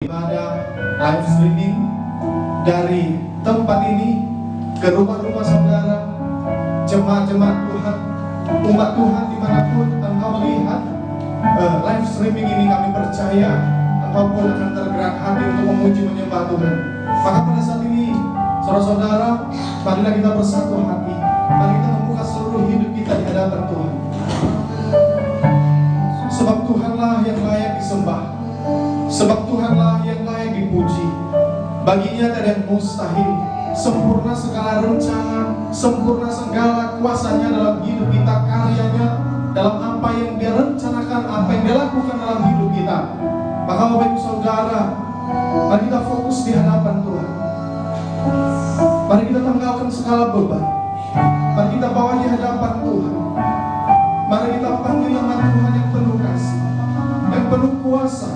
ibadah live streaming dari tempat ini ke rumah-rumah saudara, jemaat-jemaat Tuhan, umat Tuhan dimanapun engkau melihat live streaming ini. Kami percaya engkau pun akan tergerak hati untuk memuji menyembah Tuhan. Maka pada saat ini saudara-saudara, marilah kita bersatu hati, mari kita membuka seluruh hidup kita di hadapan Tuhan. Sebab Tuhanlah yang layak disembah, sebab Tuhanlah yang layak dipuji. Baginya tak ada yang mustahil. Sempurna segala rencana, sempurna segala kuasanya dalam hidup kita, karyanya dalam apa yang dia rencanakan, apa yang dia lakukan dalam hidup kita. Maka Bapak Ibu Saudara, mari kita fokus di hadapan Tuhan. Mari kita tanggalkan segala beban, mari kita bawa di hadapan Tuhan. Mari kita panggil nama Tuhan yang penuh kasih, yang penuh kuasa,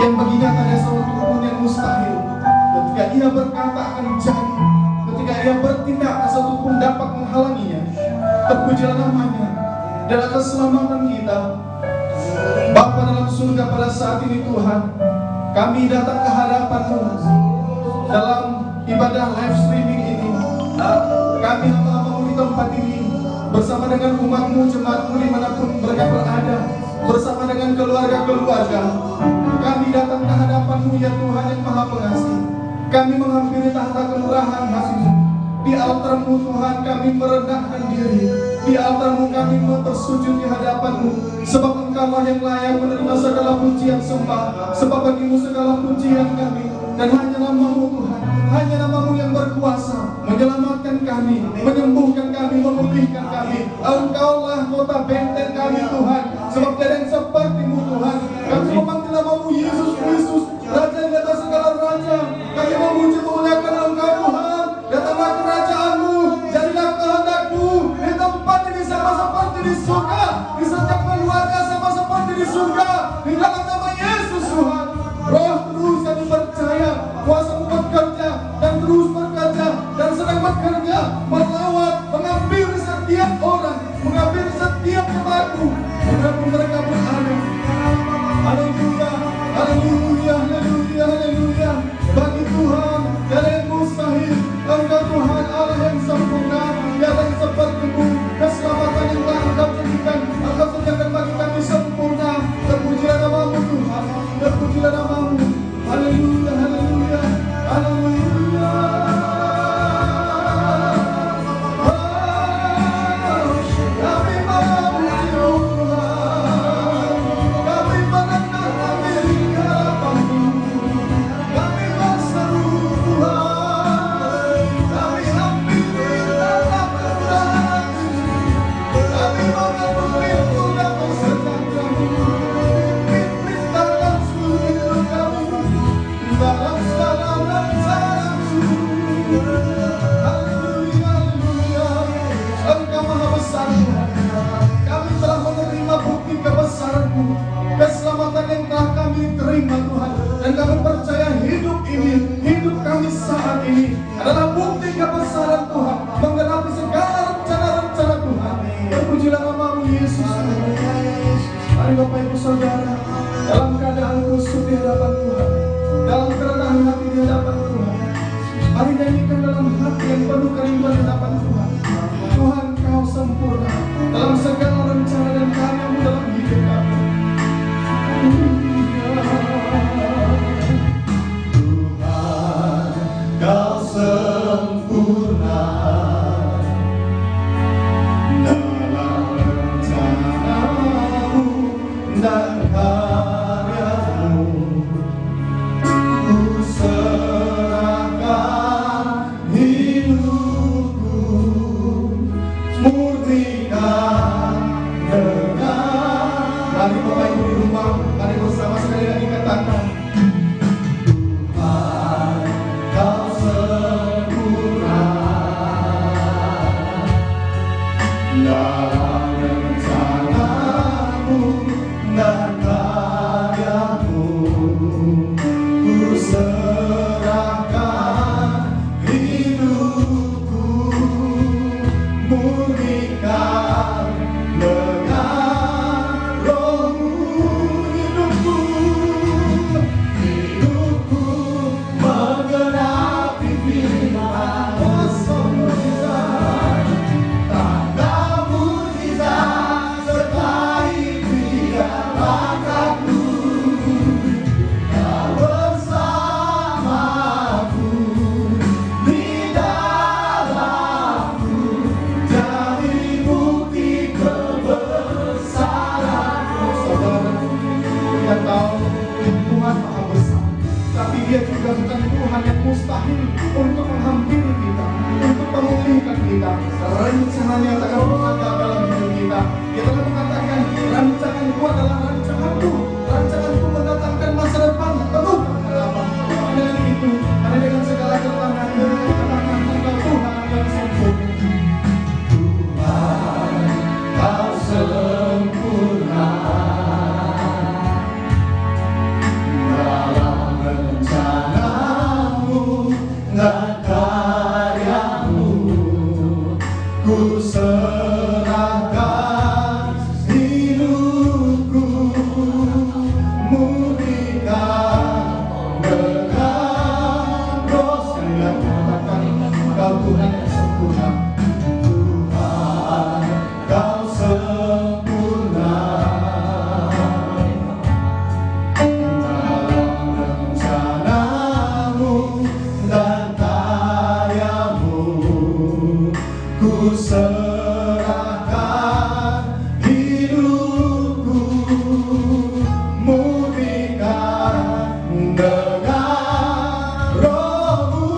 yang baginya tak ada sesuatu pun yang mustahil. Ketika ia berkata akan jadi, ketika ia bertindak tak satu pun dapat menghalanginya. Terpujilah namanya dan atas keselamatan kita. Bapa dalam surga, pada saat ini Tuhan, kami datang ke hadapan-Mu dalam ibadah live streaming ini. Kami hamba-hamba-Mu di tempat ini bersama dengan umat-Mu, jemaat-Mu dimanapun mereka berada, bersama dengan keluarga-keluarga. Kami datang ke hadapan-Mu ya Tuhan yang Maha Pengasih. Kami menghampiri tahta kemurahan kasih-Mu. Di altar-Mu Tuhan kami merendahkan diri. Di altar-Mu kami bersujud di hadapan-Mu. Sebab Engkau yang layak menerima segala pujian sembah. Sebab bagi-Mu segala pujian kami. Dan hanya nama-Mu Tuhan, hanya nama-Mu yang berkuasa menyelamatkan kami, menyembuhkan kami, memulihkan kami. Engkaulah kota benteng kami Tuhan. Sebab tidak ada yang seperti-Mu Tuhan. Kami memanggil nama-Mu Yesus Kristus, Raja yang di atas segala raja. Kami memuji memuliakan Engkau Tuhan. Datanglah kerajaan-Mu, jadilah kehendak-Mu di tempat ini sama seperti di surga, di setiap keluarga sama seperti di surga. Di dalam nama Yesus Tuhan, Roh terus kami percaya kuasa-Mu bekerja dan terus bekerja dan sedang bekerja melawat, mengambil setiap orang, mengambil setiap jemaat-Mu dimanapun mereka berada. Haleluya, haleluya, haleluya, haleluya. Bagi Tuhan tiada yang mustahil. Engkau Tuhan Allah yang sempurna, tiada yang seperti-Mu. Keselamatan yang telah Engkau janjikan, Engkau sediakan bagi kami sempurna. Terpujilah nama-Mu Tuhan, terpujilah nama-Mu. Haleluya, haleluya, haleluya. Kami memuji Tuhan, kami menangkan diri di hadapan-Mu. Kami berseru Tuhan, kami hampiri dalam kemudahan-Mu. Kami mengenal pintu damai sejahtera-Mu. Perintahkan seluruh hidup kami dalam segala rencana-Mu. Haleluya, haleluya. Engkau Maha Besar Tuhan. Kami telah menerima bukti kebesaran-Mu, keselamatan yang telah kami terima Tuhan. Dan kami percaya hidup ini, hidup kami saat ini adalah bukti kebesaran Tuhan, menggenapi segala rencana-rencana Tuhan. Terpujilah nama-Mu Yesus. Mari Bapak Ibu Saudara, dalam keadaan khusyuk di hadapan Tuhan, dalam kerendahan hati di hadapan Tuhan, mari nyanyikan dalam hati yang penuh kerinduan di hadapan Tuhan. Tuhan, Kau sempurna dalam segala rencana dan karya-Mu dalam hidup kami. Tuhan, Kau sempurna dalam rencana-Mu dan karya-Mu. Ku serahkan hidupku, murnikan tapi Dia juga bukan Tuhan yang mustahil untuk menghampiri kita, untuk memulihkan kita. Rencananya tak akan pernah gagal dalam hidup kita. Dia telah mengatakan, rancanganku adalah rancanganku, rancanganku mendatangkan masa depan penuh harapan. Karena dengan itu, karena dengan segala ketenangan, ketenangan Engkau Tuhan yang sempurna. Tuhan, Kau sempurna dalam rencanamu dan karyamu. Ku serahkan hidupku, murnikan dengan dosa yang katakan Kau Tuhan yang sempurna. Tuhan, Kau sempurna dalam rencanamu dan karyamu. Ku serahkan hidupku, murnikan dengan Roh-Mu.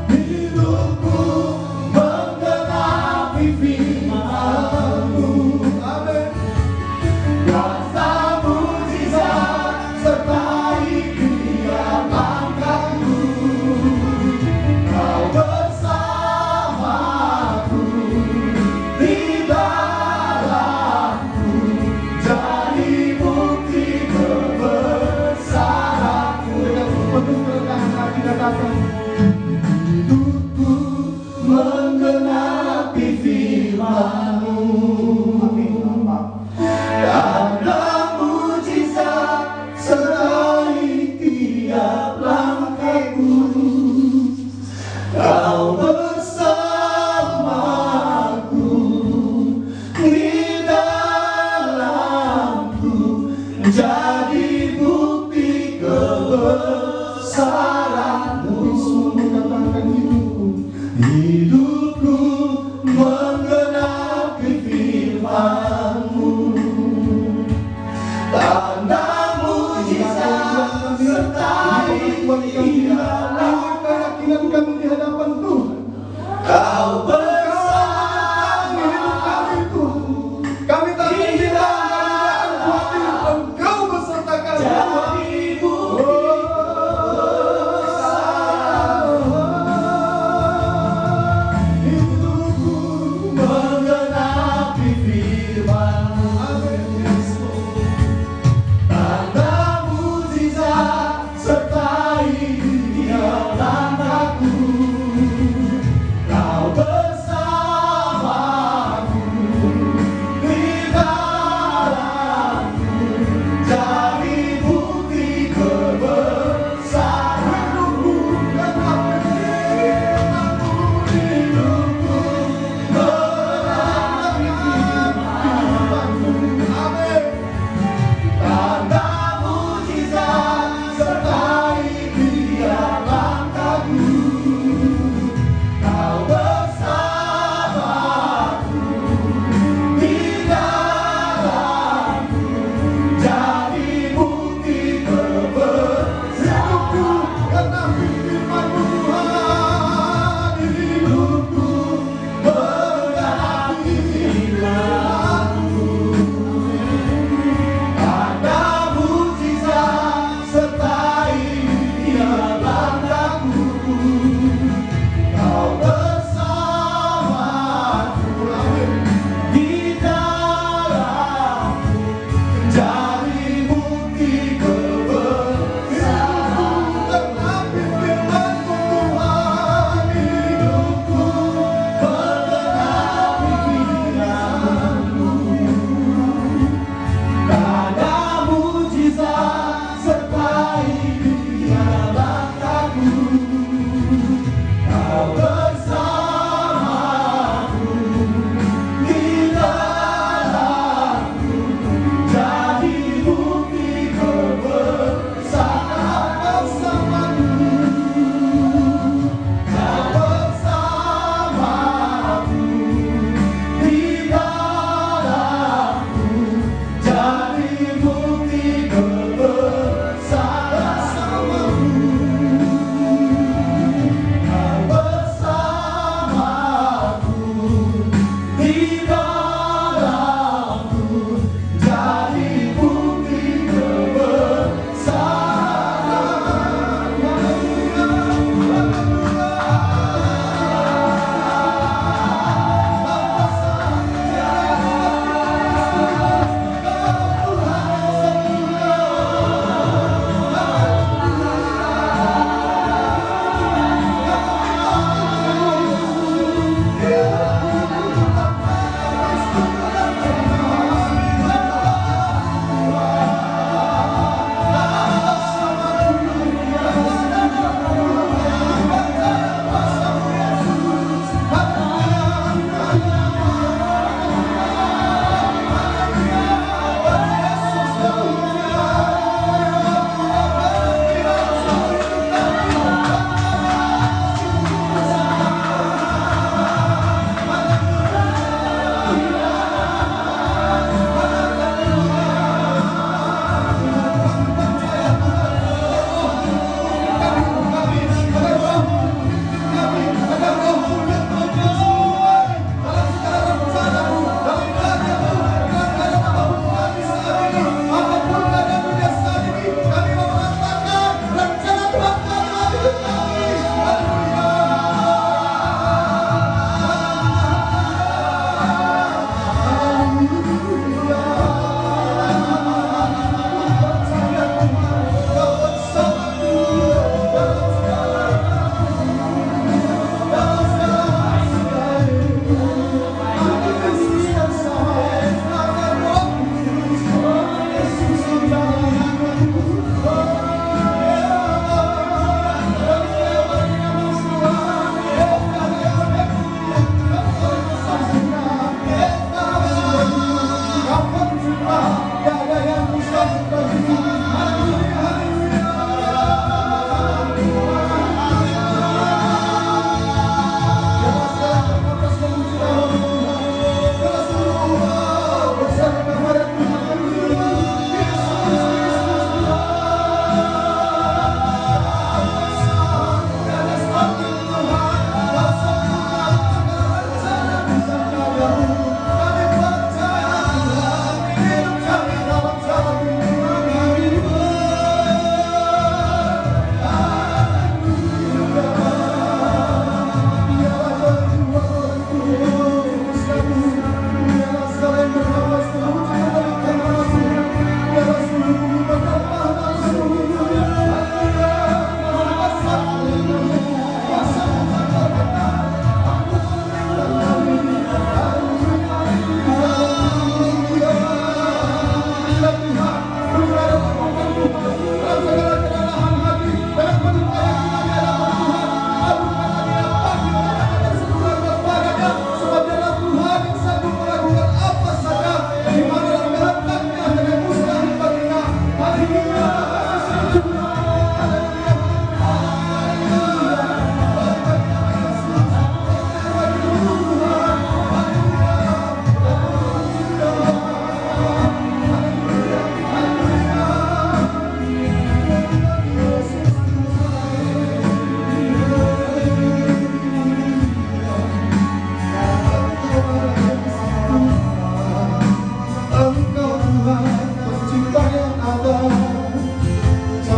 Hidupku menggenapi firman-Mu. Amin. Kuasa mujizat sertai tiap langkahku. Kau bersamaku di dalamku, jadi bukti kebesaranmu. Dengan penuh kerendahan hati katakan, hidupku menggenapi firman-Mu. Tanda mujizat sertai tiap langkahku. Kau bersamaku di dalamku, jadi bukti kebesaranmu. Sungguh katakan hidupku menggenapi firman-Mu. Tanda mujizat sertai keyakinan kami di hadapan Tuhan. Kau bersama hidup kami Tuhan. Kami tak kehilangan khawatir, Engkau beserta kami. Jadi bukti hidupku menggenapi firman-Mu. Tanda mujizat sertai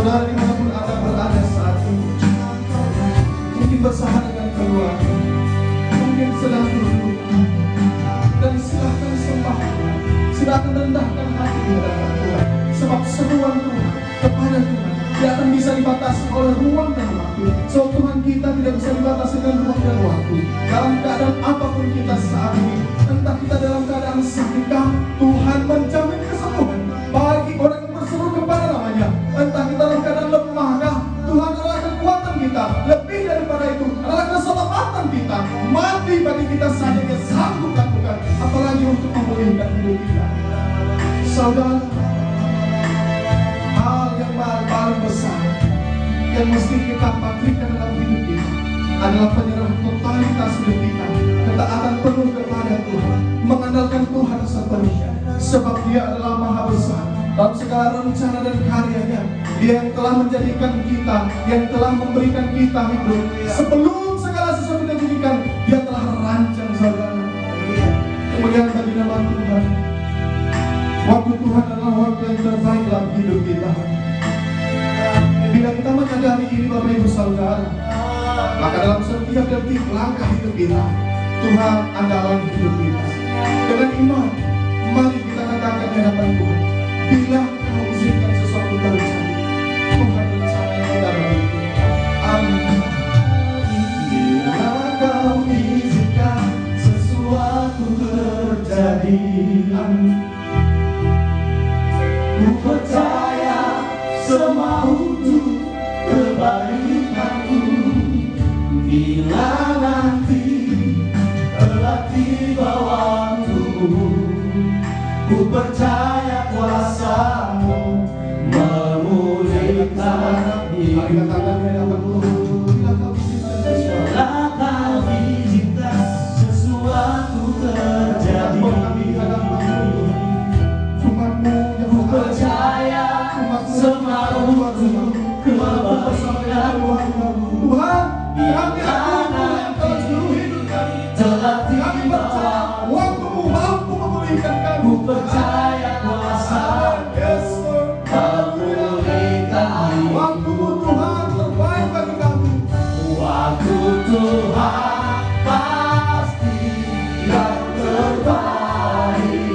Saudara dimanapun Anda berada saat ini, mungkin bersama dengan keluarga, mungkin sedang duduk, dan silahkan sembah Tuhan, silahkan rendahkan hati di hadapan Tuhan. Sebab seruan Tuhan kepada Tuhan tidak akan bisa dibatasi oleh ruang dan waktu. So Tuhan kita tidak bisa dibatasi dengan ruang dan waktu. Dalam keadaan apapun kita saat ini, entah kita dalam keadaan sakitkah, Tuhan menjamin kesembuhan bagi orang yang berseru kepada namanya. Entah kita dalam keadaan lemahkah, Tuhan adalah kekuatan kita. Lebih daripada itu adalah keselamatan kita. Mati bagi kita saja Dia sanggup lakukan, apalagi untuk memulihkan hidup kita. Saudara, hal yang paling besar yang mesti kita patrikan dalam hidup kita adalah penyerahan totalitas hidup kita, ketaatan penuh kepada Tuhan, mengandalkan Tuhan sepenuhnya. Sebab Dia adalah Maha Besar dalam segala rencana dan karyanya. Dia yang telah menjadikan kita, yang telah memberikan kita hidup. Sebelum segala sesuatu dijadikan, Dia telah rancang, saudara. Kemuliaan bagi nama Tuhan. Waktu Tuhan adalah waktu yang terbaik dalam hidup kita. Bila kita menyadari ini, Bapak Ibu Saudara, maka dalam setiap detik langkah hidup kita, Tuhan andalan hidup kita. Dengan iman, mari kita katakan di hadapan Tuhan, bila Kau izinkan sesuatu terjadi, Tuhan rencana yang tidak begitu. Amin. Bila Kau izinkan sesuatu terjadi, ku percaya semua untuk kebaikanku. Bila nanti telah tiba waktumu, ku percaya kuasa-Mu memulihkan hidupku. Bila Kau izinkan sesuatu terjadi, ku percaya semua untuk kebaikan Tuhan. Kami akan seluruh hidup kami telah tiba waktu-Mu mampu memulihkan kami. Ku percaya kuasa memulihkan waktu-Mu Tuhan terbaik bagi kami. Waktu Tuhan pasti yang terbaik,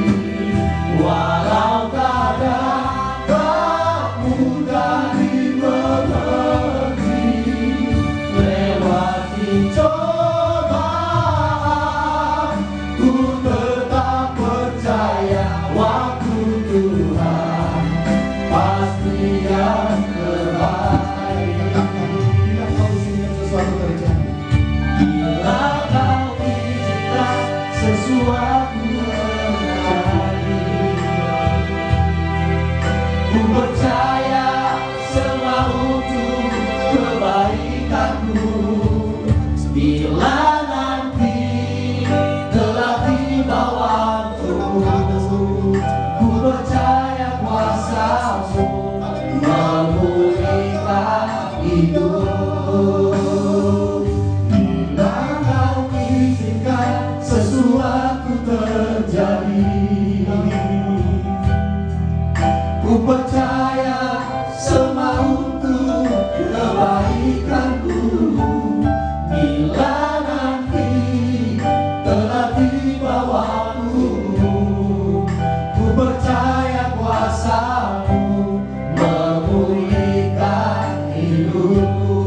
walau kadang tak mudah dimengerti. Lewati cobaan, ku tetap percaya waktu Tuhan pasti yang terbaik. Bila Kau izinkan sesuatu terjadi, bila Kau izinkan sesuatu terjadi, ku percaya semua untuk kebaikanku. Bila nanti telah tiba waktu, ku percaya kuasa-Mu memulihkan hidup. Bila Kau izinkan sesuatu terjadi, ku percaya semua untuk kebaikanku. Bila nanti telah tiba waktu, ku percaya kuasa-Mu memulihkan hidupku.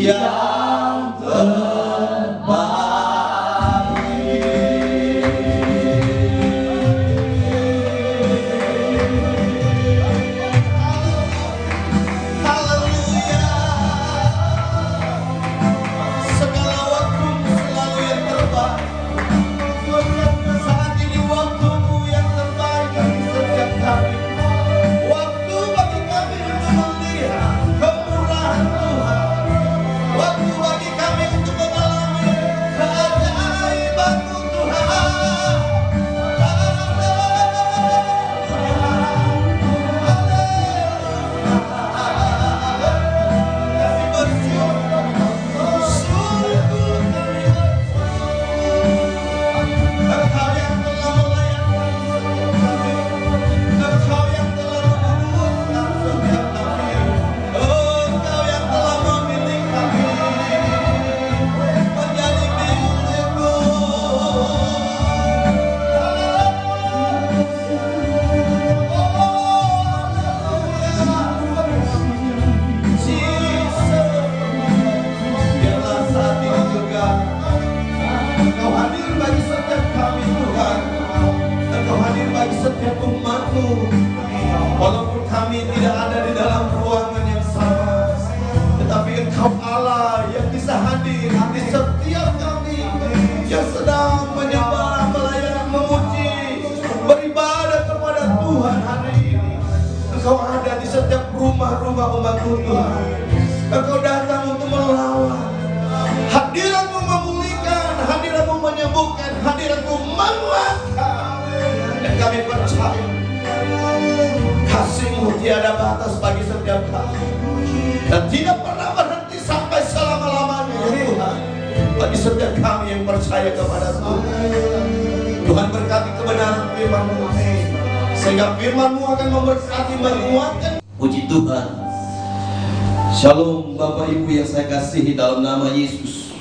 yang terbaik. Setiap umatmu, walaupun kami tidak ada di dalam ruangan yang sama, tetapi Engkau Allah yang bisa hadir di setiap kami yang sedang menyembah, melayani, memuji, beribadah kepada Tuhan hari ini. Engkau ada di setiap rumah-rumah umat-Mu Tuhan. Engkau datang untuk melawat. Hadirat-Mu memulihkan, hadirat-Mu menyembuhkan, hadirat-Mu menguatkan. Dan kami percaya kasih-Mu tiada batas bagi setiap kami, dan tidak pernah berhenti sampai selama-lamanya, Tuhan, bagi setiap kami yang percaya kepada Tuhan. Tuhan berkati kebenaran firman-Mu, sehingga firman-Mu akan memberkati, menguatkan. Puji Tuhan. Shalom Bapak Ibu yang saya kasihi dalam nama Yesus.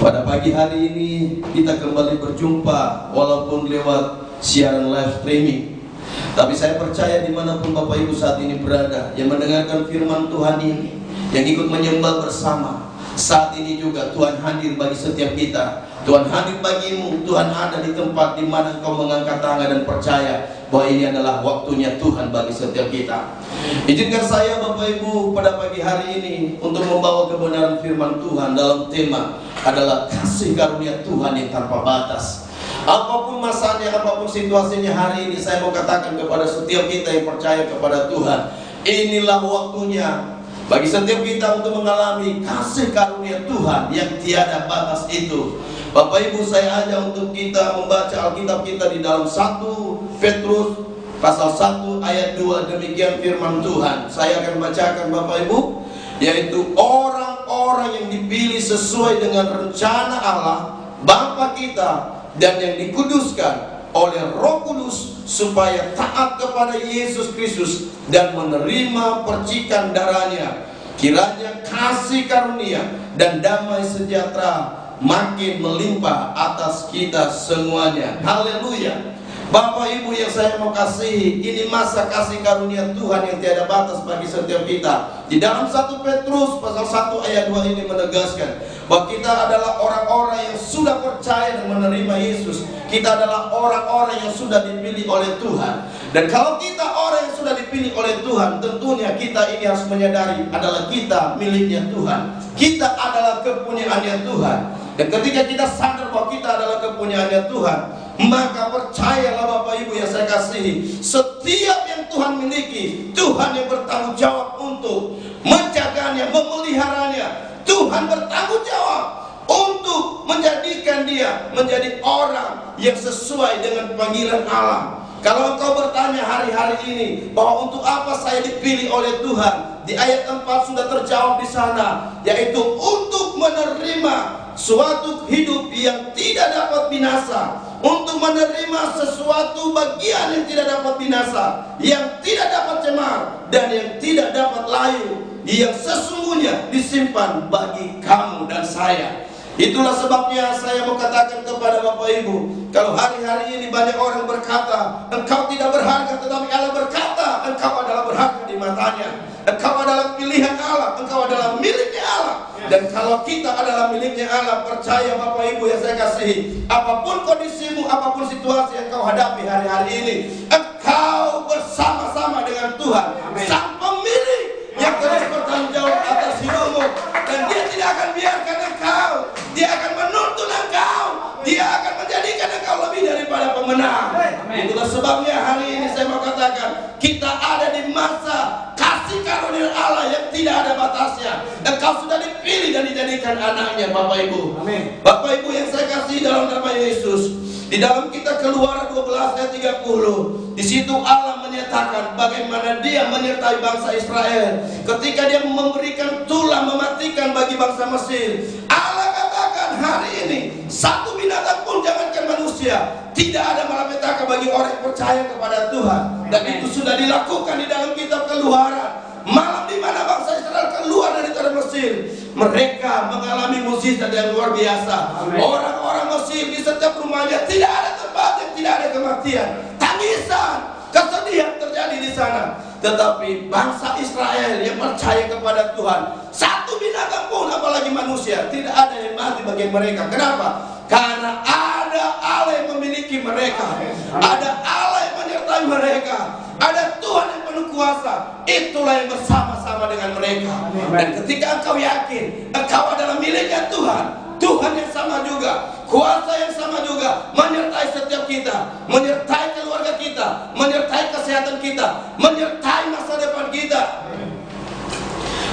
Pada pagi hari ini kita kembali berjumpa walaupun lewat siaran live streaming, tapi saya percaya dimanapun Bapak Ibu saat ini berada, yang mendengarkan firman Tuhan ini, yang ikut menyembah bersama, saat ini juga Tuhan hadir bagi setiap kita. Tuhan hadir bagimu. Tuhan ada di tempat di mana kau mengangkat tangan dan percaya bahwa ini adalah waktunya Tuhan bagi setiap kita. Izinkan saya Bapak Ibu pada pagi hari ini untuk membawa kebenaran firman Tuhan dalam tema adalah kasih karunia Tuhan yang tanpa batas. Apapun masanya, apapun situasinya hari ini, saya mau katakan kepada setiap kita yang percaya kepada Tuhan, inilah waktunya bagi setiap kita untuk mengalami kasih karunia Tuhan yang tiada batas itu. Bapak Ibu, saya ajak untuk kita membaca Alkitab kita di dalam 1 Petrus pasal 1 ayat 2. Demikian firman Tuhan. Saya akan bacakan Bapak Ibu, yaitu orang-orang yang dipilih sesuai dengan rencana Allah Bapa kita dan yang dikuduskan oleh Roh Kudus supaya taat kepada Yesus Kristus dan menerima percikan darahnya. Kiranya kasih karunia dan damai sejahtera makin melimpah atas kita semuanya. Haleluya. Bapak Ibu yang saya mau kasihi, ini masa kasih karunia Tuhan yang tiada batas bagi setiap kita. Di dalam 1 Petrus pasal 1 ayat 2 ini menegaskan bahwa kita adalah orang-orang yang sudah percaya dan menerima Yesus. Kita adalah orang-orang yang sudah dipilih oleh Tuhan. Dan kalau kita orang yang sudah dipilih oleh Tuhan, tentunya kita ini harus menyadari adalah kita miliknya Tuhan. Kita adalah kepunyaannya Tuhan. Dan ketika kita sadar bahwa kita adalah kepunyaannya Tuhan, maka percayalah Bapak Ibu yang saya kasihi, setiap yang Tuhan miliki, Tuhan yang bertanggung jawab untuk menjaganya, memeliharanya. Tuhan bertanggung jawab untuk menjadikan dia menjadi orang yang sesuai dengan panggilan Allah. Kalau engkau bertanya hari-hari ini bahwa untuk apa saya dipilih oleh Tuhan, di ayat 4 sudah terjawab di sana, yaitu untuk menerima suatu hidup yang tidak dapat binasa, untuk menerima sesuatu bagian yang tidak dapat binasa, yang tidak dapat cemar dan yang tidak dapat layu, yang sesungguhnya disimpan bagi kamu dan saya. Itulah sebabnya saya mau katakan kepada Bapak Ibu, kalau hari-hari ini banyak orang berkata engkau tidak berharga, tetapi Allah berkata engkau adalah berharga di matanya. Engkau adalah pilihan Allah, engkau adalah miliknya Allah. Dan kalau kita adalah miliknya Allah, percaya Bapak Ibu yang saya kasihi, apapun kondisimu, apapun situasi yang kau hadapi hari-hari ini, engkau bersama-sama dengan Tuhan, Sang Pemilik yang terus bertanggung jawab atas hidupmu. Dan Dia tidak akan biarkan engkau, Dia akan menuntun engkau, Dia akan menjadikan engkau lebih daripada pemenang. Itulah sebabnya hari ini saya mau katakan, kita ada di masa kasih karunia Allah yang tidak ada batasnya. Engkau sudah dipilih dan dijadikan anaknya, Bapak Ibu. Bapak Ibu yang saya kasih dalam nama Yesus, di dalam kita Keluaran 12 ayat 30, di situ Allah menyatakan bagaimana Dia menyertai bangsa Israel ketika Dia memberikan tulah mematikan bagi bangsa Mesir. Allah katakan hari ini, satu binatang pun jangankan manusia, tidak ada malapetaka bagi orang yang percaya kepada Tuhan. Dan itu sudah dilakukan di dalam kitab Keluaran. Malam di mana bangsa Israel keluar dari tanah Mesir, mereka mengalami mukjizat yang luar biasa. Orang-orang Mesir di setiap rumahnya tidak ada tempat yang tidak ada kematian, tangisan, kesedihan terjadi di sana. Tetapi bangsa Israel yang percaya kepada Tuhan, satu binatang pun apalagi manusia tidak ada yang mati bagi mereka. Kenapa? Karena ada Allah yang memiliki mereka, ada Allah yang menyertai mereka, ada Tuhan yang penuh kuasa. Itulah yang bersama-sama dengan mereka. Dan ketika engkau yakin engkau adalah miliknya Tuhan, Tuhan yang sama juga, kuasa yang sama juga menyertai setiap kita, menyertai keluarga kita, menyertai kesehatan kita, menyertai masa depan kita.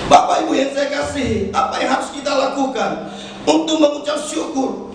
Bapak Ibu yang saya kasih, apa yang harus kita lakukan untuk mengucap syukur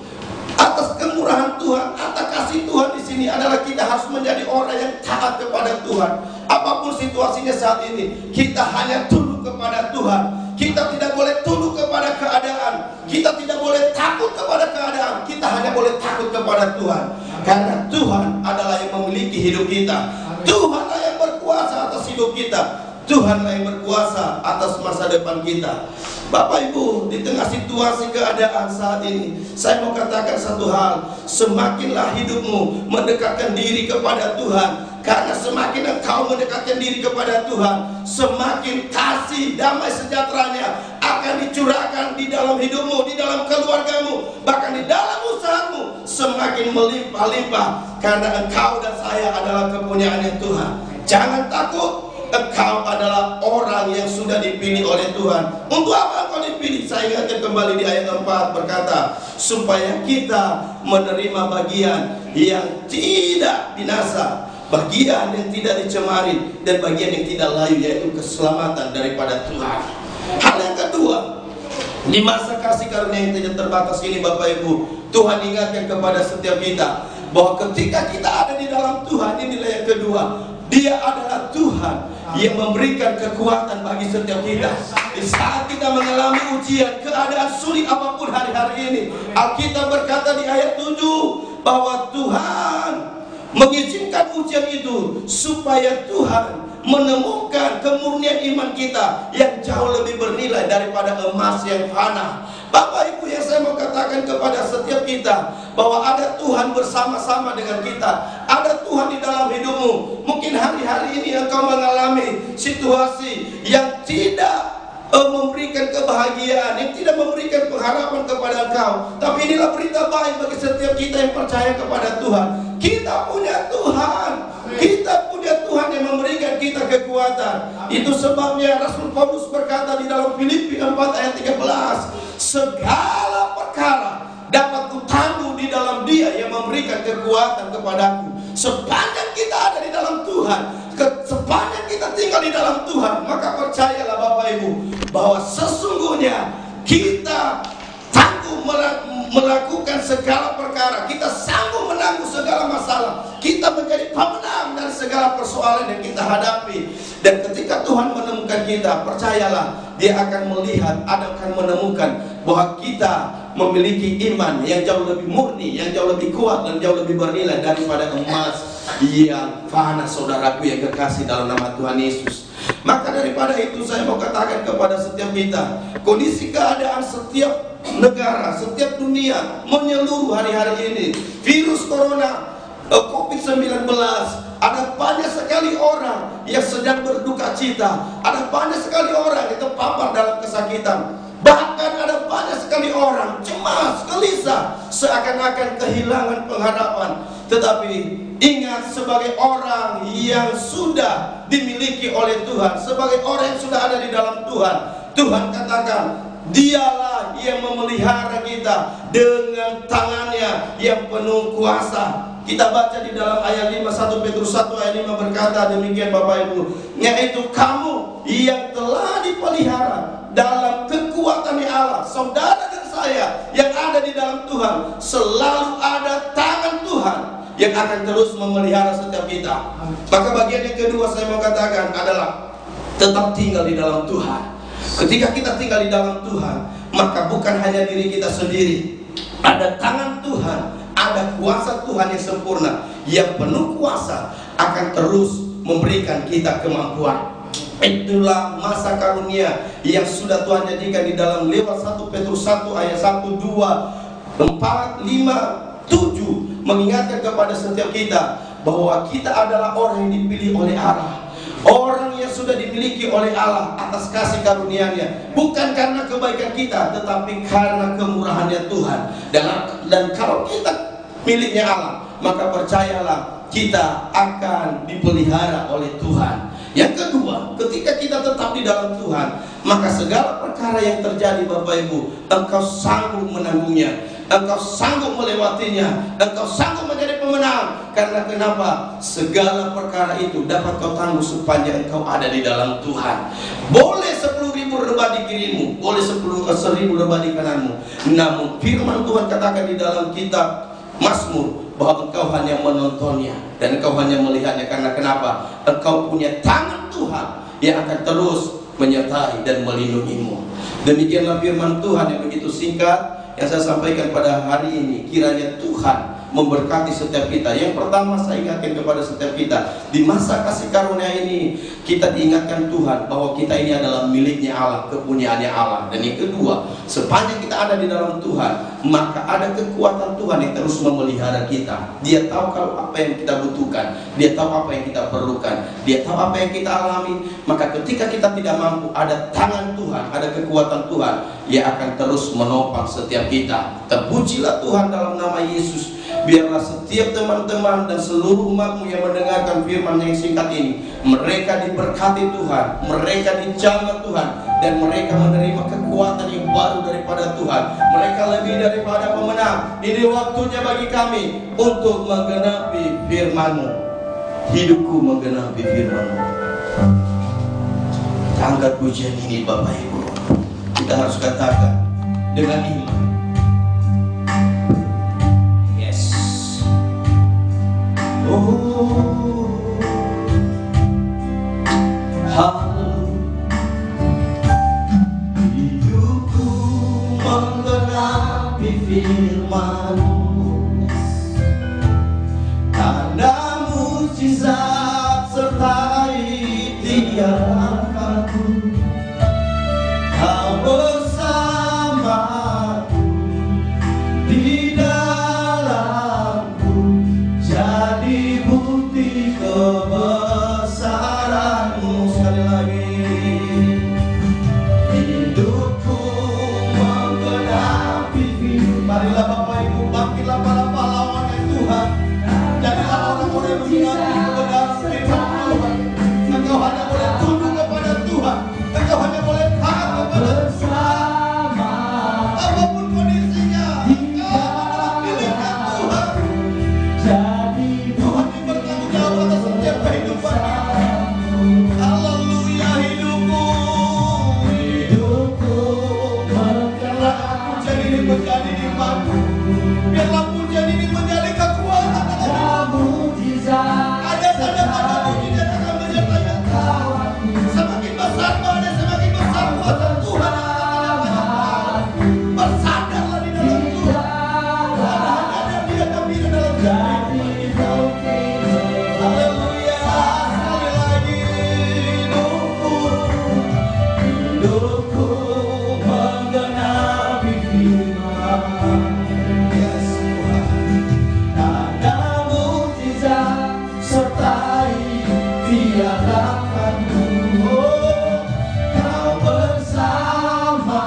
atas kemurahan Tuhan, atas kasih Tuhan di sini adalah kita harus menjadi orang yang taat kepada Tuhan. Apapun situasinya saat ini, kita hanya tunduk kepada Tuhan. Kita tidak boleh tunduk kepada keadaan. Kita tidak boleh takut kepada keadaan. Kita hanya boleh takut kepada Tuhan. Karena Tuhan adalah yang memiliki hidup kita. Tuhanlah yang berkuasa atas hidup kita. Tuhanlah yang berkuasa atas masa depan kita. Bapak Ibu, di tengah situasi keadaan saat ini, saya mau katakan satu hal, semakinlah hidupmu mendekatkan diri kepada Tuhan. Karena semakin engkau mendekatkan diri kepada Tuhan, semakin kasih damai sejahteranya akan dicurahkan di dalam hidupmu, di dalam keluargamu, bahkan di dalam usahamu, semakin melimpah-limpah. Karena engkau dan saya adalah kepunyaannya Tuhan. Jangan takut. Engkau adalah orang yang sudah dipilih oleh Tuhan. Untuk apa engkau dipilih? Saya ingatkan kembali di ayat 4 berkata, supaya kita menerima bagian yang tidak binasa, bagian yang tidak dicemari, dan bagian yang tidak layu, yaitu keselamatan daripada Tuhan. Hal yang kedua, di masa kasih karunia yang tidak terbatas ini, Bapak Ibu, Tuhan ingatkan kepada setiap kita bahwa ketika kita ada di dalam Tuhan, inilah yang kedua, Dia adalah Tuhan yang memberikan kekuatan bagi setiap kita. Di saat kita mengalami ujian, keadaan sulit apapun hari-hari ini, Alkitab berkata di ayat 7 bahwa Tuhan mengizinkan ujian itu supaya Tuhan menemukan kemurnian iman kita yang jauh lebih bernilai daripada emas yang fana. Bapak Ibu yang saya mau katakan kepada setiap kita, bahwa ada Tuhan bersama-sama dengan kita, ada Tuhan di dalam hidupmu. Mungkin hari-hari ini engkau mengalami situasi yang tidak memberikan kebahagiaan, yang tidak memberikan pengharapan kepada engkau. Tapi inilah berita baik bagi setiap kita yang percaya kepada Tuhan. Kita punya Tuhan, kita punya Tuhan yang memberikan kita kekuatan. Itu sebabnya Rasul Paulus berkata di dalam Filipi 4 ayat 13, segala perkara dapat kutangguh di dalam Dia yang memberikan kekuatan kepadaku. Sepanjang kita ada di dalam Tuhan, sepanjang kita tinggal di dalam Tuhan, maka percayalah Bapak Ibu, bahwa sesungguhnya kita tangguh melakukan segala perkara. Kita sanggup menanggung segala masalah. Kita menjadi pemenang dari segala persoalan yang kita hadapi. Dan ketika Tuhan menemukan kita, percayalah, Dia akan melihat, akan menemukan bahwa kita memiliki iman yang jauh lebih murni, yang jauh lebih kuat, dan jauh lebih bernilai daripada emas yang fana, saudaraku yang kekasih dalam nama Tuhan Yesus. Maka daripada itu saya mau katakan kepada setiap kita, kondisi keadaan setiap negara, setiap dunia menyeluruh hari-hari ini, virus corona, COVID-19, ada banyak sekali orang yang sedang berduka cita, ada banyak sekali orang yang terpapar dalam kesakitan. Bahkan ada sekali orang cemas, gelisah, seakan-akan kehilangan pengharapan. Tetapi ingat, sebagai orang yang sudah dimiliki oleh Tuhan, sebagai orang yang sudah ada di dalam Tuhan, Tuhan katakan, Dialah yang memelihara kita dengan tangannya yang penuh kuasa. Kita baca di dalam ayat 5, 1 Petrus 1 ayat 5 berkata demikian Bapak Ibu, yaitu kamu yang telah dipelihara dalam kekuatan Allah. Saudara dan saya yang ada di dalam Tuhan, selalu ada tangan Tuhan yang akan terus memelihara setiap kita. Maka bagian yang kedua saya mau katakan adalah tetap tinggal di dalam Tuhan. Ketika kita tinggal di dalam Tuhan, maka bukan hanya diri kita sendiri, ada tangan Tuhan, ada kuasa Tuhan yang sempurna, yang penuh kuasa akan terus memberikan kita kemampuan. Itulah masa karunia yang sudah Tuhan jadikan di dalam lewat 1 Petrus 1 ayat 1, 2, 4, 5, 7 mengingatkan kepada setiap kita bahwa kita adalah orang yang dipilih oleh Allah, orang yang sudah dimiliki oleh Allah atas kasih karunia-Nya, bukan karena kebaikan kita, tetapi karena kemurahan-Nya Tuhan. Dan kalau kita miliknya Allah, maka percayalah kita akan dipelihara oleh Tuhan. Yang kedua, ketika kita tetap di dalam Tuhan, maka segala perkara yang terjadi Bapak Ibu, engkau sanggup menanggungnya, engkau sanggup melewatinya, engkau sanggup menjadi pemenang. Karena kenapa? Segala perkara itu dapat kau tangguh sepanjang engkau ada di dalam Tuhan. Boleh 10.000 rebah di kirimu, boleh 10.000 rebah di kananmu, namun firman Tuhan katakan di dalam kitab Mazmur bahwa engkau hanya menontonnya dan engkau hanya melihatnya. Karena kenapa? Engkau punya tangan Tuhan yang akan terus menyertai dan melindungimu. Demikianlah firman Tuhan yang begitu singkat yang saya sampaikan pada hari ini. Kiranya Tuhan memberkati setiap kita. Yang pertama saya ingatkan kepada setiap kita, di masa kasih karunia ini kita diingatkan Tuhan bahwa kita ini adalah miliknya Allah, kepunyaannya Allah. Dan yang kedua, sepanjang kita ada di dalam Tuhan, maka ada kekuatan Tuhan yang terus memelihara kita. Dia tahu kalau apa yang kita butuhkan, Dia tahu apa yang kita perlukan, Dia tahu apa yang kita alami. Maka ketika kita tidak mampu, ada tangan Tuhan, ada kekuatan Tuhan yang akan terus menopang setiap kita. Terpujilah Tuhan dalam nama Yesus. Biarlah setiap teman-teman dan seluruh umatmu yang mendengarkan firman yang singkat ini, mereka diberkati Tuhan, mereka dijamah Tuhan, dan mereka menerima kekuatan yang baru daripada Tuhan. Mereka lebih daripada pemenang. Ini waktunya bagi kami untuk menggenapi firman-Mu. Hidupku menggenapi firman-Mu. Kita angkat pujian ini Bapak Ibu. Kita harus katakan dengan iman. Hidupku menggenapi firman-Mu, tanda mujizat sertai tiadaku. Kau bersamaku di dalamku, jadi bukti kebesaran-Mu. Sekali lagi, hidupku menggenapi firman. Marilah Bapak Ibu, bangkitlah para pahlawan Tuhan. Jadilah orang-orang yang menggenapi kebenaran firman Tuhan. Engkau hanya boleh tunduk kepada Tuhan, engkau hanya boleh taat kepada Tuhan. Apapun kondisinya, engkau adalah miliknya Tuhan. Tuhan yang bertanggung jawab atas setiap kehidupan kita. Haleluya. Hidupku biarlah pujian ini menjadi nikmat-Mu, biarlah pujian ini menjadi kekuatan dalam mujizat. Ada tanda-tanda mujizat akan menyertai engkau. Semakin besar badai, semakin besar kuasa Tuhan yang akan menyertai. Bersadarlah di dalam Tuhan. Ada Dia tapi di dalam hidup. Haleluya. Sekali lagi, hidupku menggenapi firman. Yes Tuhan. Tanda mujizat sertai tiadakanmu. Kau bersamaku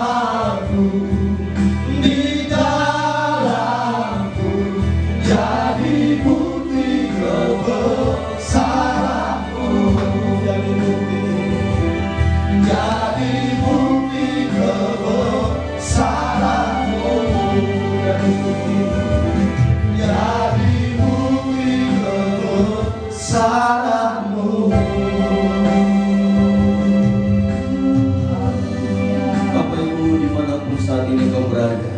saat ini Engkau berada.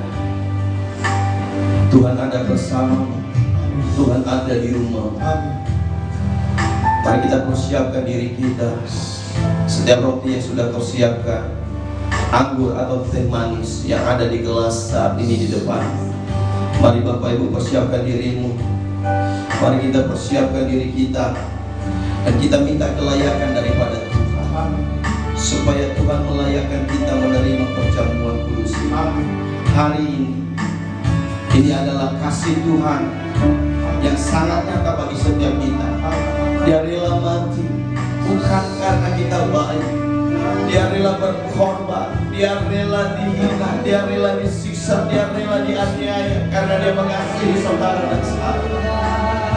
Tuhan ada bersamamu, Tuhan ada di rumah. Mari kita persiapkan diri kita. Setiap roti yang sudah Kau siapkan, anggur atau teh manis yang ada di gelas saat ini di depan. Mari Bapak Ibu persiapkan dirimu. Mari kita persiapkan diri kita, dan kita minta kelayakan daripada Tuhan, supaya Tuhan melayakkan kita menerima perjamuan kudus hari ini adalah kasih Tuhan yang sangat nyata bagi setiap kita. Dia rela mati bukan karena kita baik, Dia rela berkorban, Dia rela dihina, Dia rela disiksa, Dia rela dianiaya karena Dia mengasihi saudara dan saya.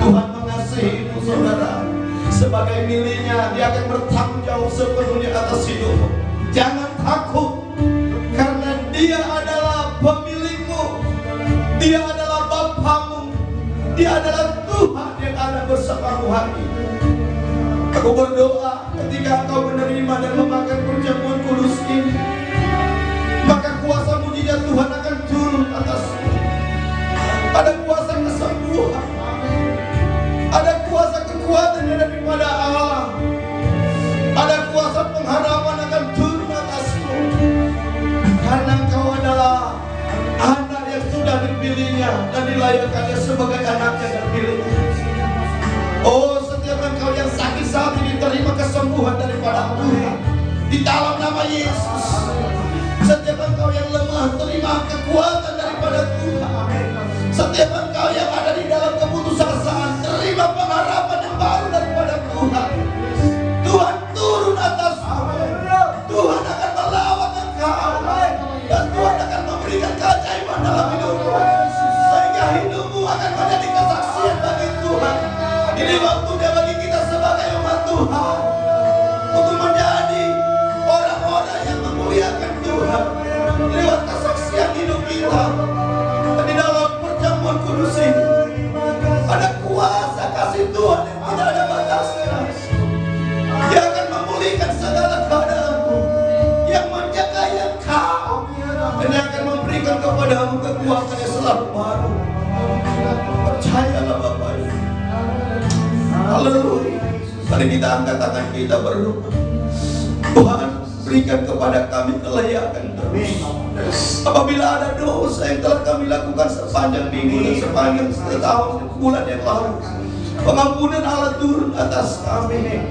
Tuhan mengasihimu saudara. Sebagai miliknya, Dia akan bertanggung jawab sepenuhnya atas hidupmu. Jangan takut, karena Dia adalah pemilikmu, Dia adalah Bapamu, Dia adalah Tuhan yang ada bersamamu hari ini. Aku berdoa ketika engkau menerima dan memakan perjamuan kudus ini, maka kuasa mujizat Tuhan akan turun atasmu. Ada kuasa kesembuhan, ada kuasa kekuatan yang daripada Allah, ada kuasa pengharapan akan turun atasmu, karena engkau adalah anak yang sudah dipilihnya dan dilayakkannya sebagai anaknya terpilih. Oh, setiap engkau yang sakit saat ini terima kesembuhan daripada Tuhan di dalam nama Yesus. Setiap engkau yang lemah terima kekuatan daripada Tuhan. Setiap engkau yang ada di dalam keputusasaan terima pengharapan yang baru daripada Tuhan. Tuhan turun atasmu. Tuhan akan melawat engkau, dan Tuhan akan memberikan keajaiban dalam hidupmu, sehingga hidupmu akan menjadi kesaksian bagi Tuhan. Ini waktunya bagi kita sebagai umat Tuhan untuk menjadi orang-orang yang memuliakan Tuhan lewat kesaksian hidup kita. Dan di dalam perjamuan kudus ini ada kuasa kasih Tuhan yang tidak ada batasnya. Dia akan memulihkan segala keadaanmu, yang menjaga engkau, dan Dia akan memberikan kepadamu kekuatan yang selalu baru. Percayalah Bapak Ibu. Haleluya. Mari kita angkat tangan kita berdoa. Tuhan, berikan kepada kami kelayakan terus. Apabila ada dosa yang telah kami lakukan sepanjang minggu dan sepanjang setahun bulan yang lalu, pengampunan Allah turun atas kami.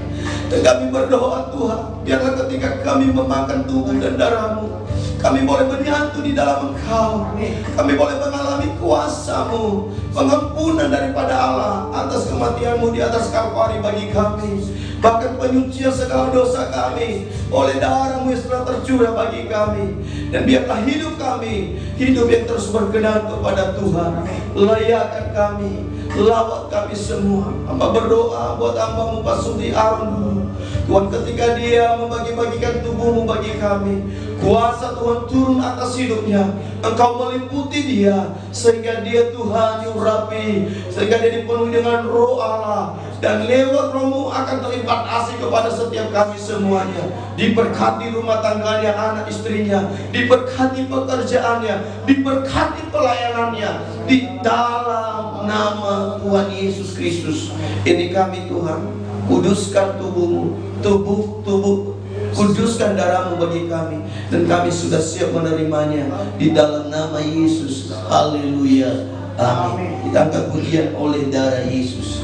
Dan kami berdoa Tuhan, biarlah ketika kami memakan tubuh dan darah-Mu, kami boleh menyatu di dalam Engkau. Kami boleh mengalami kuasa-Mu, pengampunan daripada Allah atas kematian-Mu di atas Kalvari bagi kami. Bahkan penyucian segala dosa kami oleh darah-Mu yang telah tercurah bagi kami. Dan biarlah hidup kami, hidup yang terus berkenan kepada Tuhan. Layakkan kami, lawat kami semua. Hamba berdoa buat hamba-Mu Pak Sudi Arun. Tuhan, ketika dia membagi-bagikan tubuh-Mu bagi kami, kuasa Tuhan turun atas hidupnya. Engkau meliputi dia, sehingga dia Tuhan diurapi, sehingga dia dipenuhi dengan roh Allah. Dan lewat roh-Mu akan terlibat asih kepada setiap kami semuanya. Diberkati rumah tangganya, anak istrinya, diberkati pekerjaannya, diberkati pelayanannya, di dalam nama Tuhan Yesus Kristus. Ini kami Tuhan, kuduskan tubuh-Mu, tubuh, kuduskan darah-Mu bagi kami, dan kami sudah siap menerimanya di dalam nama Yesus. Haleluya, amin. Kita angkat pujian oleh darah Yesus.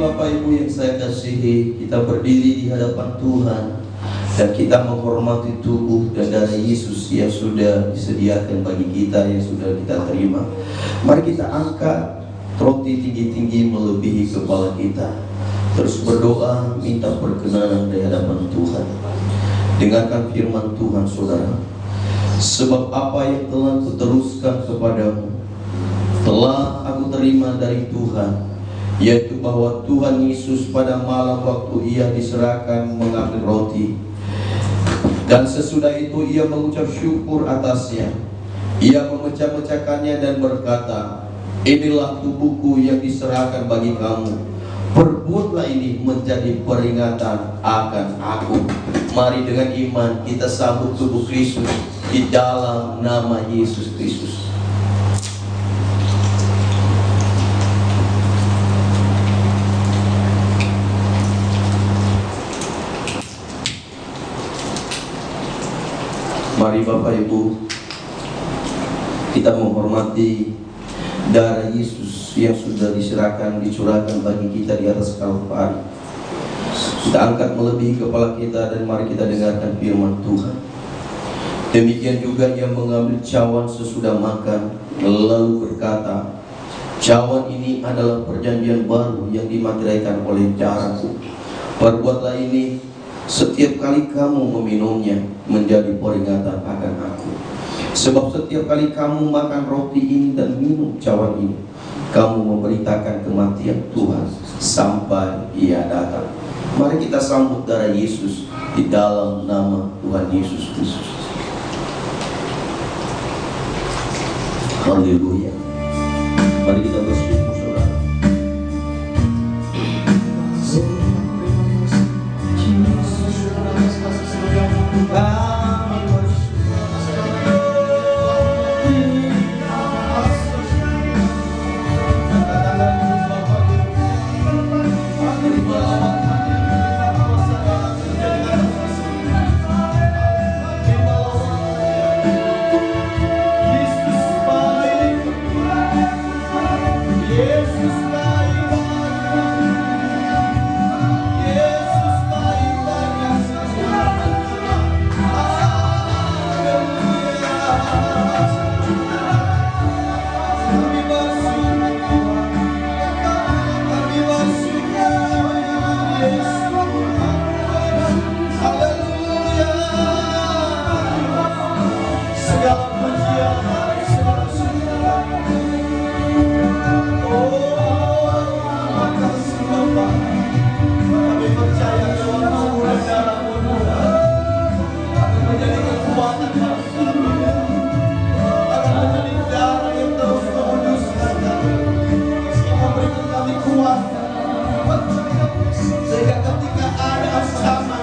Bapak Ibu yang saya kasihi, kita berdiri di hadapan Tuhan dan kita menghormati tubuh dan darah Yesus yang sudah disediakan bagi kita, yang sudah kita terima. Mari kita angkat roti tinggi-tinggi melebihi kepala kita, terus berdoa minta perkenanan di hadapan Tuhan. Dengarkan firman Tuhan, saudara. Sebab apa yang telah kuteruskan kepadamu telah aku terima dari Tuhan, yaitu bahwa Tuhan Yesus pada malam waktu ia diserahkan mengambil roti, dan sesudah itu ia mengucap syukur atasnya. Ia memecah-mecahkannya dan berkata, inilah tubuhku yang diserahkan bagi kamu. Perbuatlah ini menjadi peringatan akan aku. Mari dengan iman kita sambut tubuh Kristus di dalam nama Yesus Kristus. Mari Bapak Ibu, kita menghormati darah Yesus yang sudah diserahkan, dicurahkan bagi kita di atas Kalvari. Kita angkat melebihi kepala kita dan mari kita dengarkan firman Tuhan. Demikian juga ia mengambil cawan sesudah makan, lalu berkata, cawan ini adalah perjanjian baru yang dimateraikan oleh darahku. Perbuatlah ini setiap kali kamu meminumnya menjadi peringatan akan aku. Sebab setiap kali kamu makan roti ini dan minum cawan ini, kamu memberitakan kematian Tuhan sampai ia datang. Mari kita sambut darah Yesus di dalam nama Tuhan Yesus Kristus. Haleluya. Mari kita bersyukur, saudara. Sehingga ketika ada ancaman